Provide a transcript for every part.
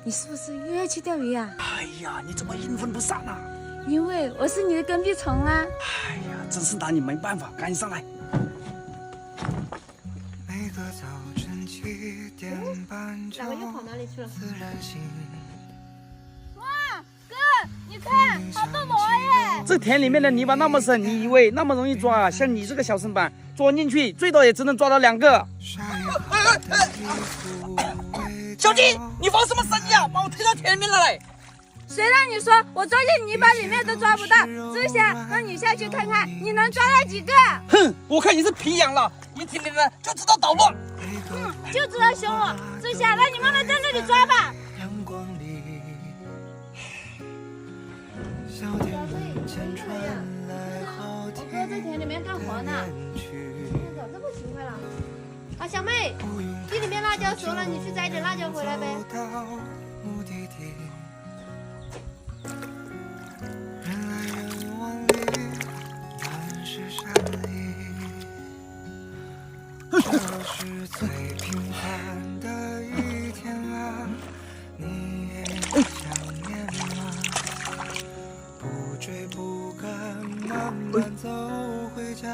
你是不是又要去钓鱼啊？哎呀，你怎么阴魂不散啊？因为我是你的跟屁虫啊！哎呀，真是拿你没办法，赶紧上来。每个早晨7点半就两个又跑哪里去了？自然醒。哇，哥，你看，好多螺耶！这田里面的泥巴那么深，你以为那么容易抓？像你这个小身板，钻进去最多也只能抓到2个。小鸡，你放什么声音啊？把我推到田里面来！谁让你说我钻进泥巴里面都抓不到？志祥，让你下去看看，你能抓到几个？哼，我看你是皮痒了，一听你的就知道捣乱。就知道凶我。志祥，让你妈妈在这里抓吧。阳光里，小店门前传来好听我哥在田里面干活呢。咋这么勤快了？啊，小妹，地里面辣椒熟了，你去摘点辣椒回来呗。到目的地，人来人往里满是善意，这是最平凡的一天啊，你也想念吗？不追不赶，慢慢走回家，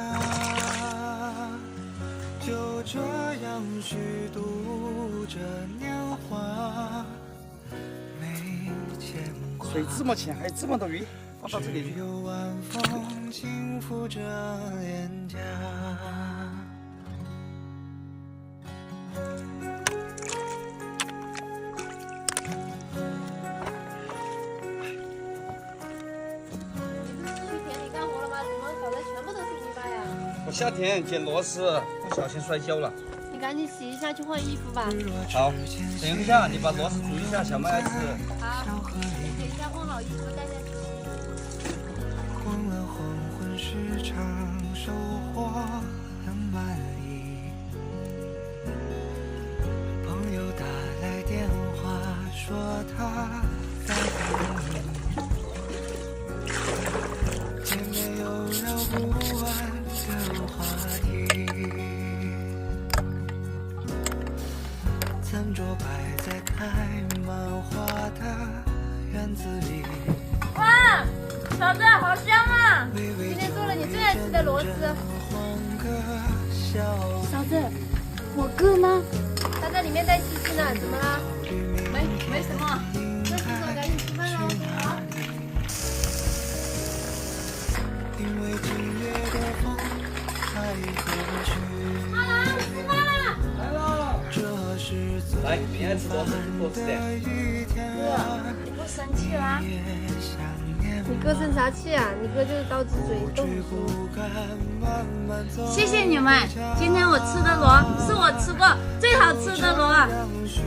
就这样虚度着年华，没牵挂。水这么浅，还有这么多鱼，放到这里去。只有晚风轻拂着脸颊。去田里干活了吗？怎么搞得全部都是泥巴呀？我下田捡螺丝，不小心摔跤了。你赶紧洗一下，去换衣服吧。好，等一下，你把螺丝煮一下，小妹爱吃。好，等一下换好衣服再下去。逛了黄昏市场，收获了满意。朋友打来电话说他在等你，也没有聊不完的话题。餐桌摆在开满花的院子里。哇，嫂子好香啊！今天做了你最爱吃的螺丝。嫂子，我哥呢？他在里面带西西呢，怎么啦？没什么。那叔叔赶紧吃饭喽。好。因为今夜的风太过去。好了，吃饭了。来了，这是最来，你爱吃螺丝就多吃点。一天啊，你不生气啦？也想念你哥生啥气啊？你哥就是刀子嘴豆腐不心。敢慢慢走。谢谢你们，今天我吃的螺是我吃过最好吃的螺。让许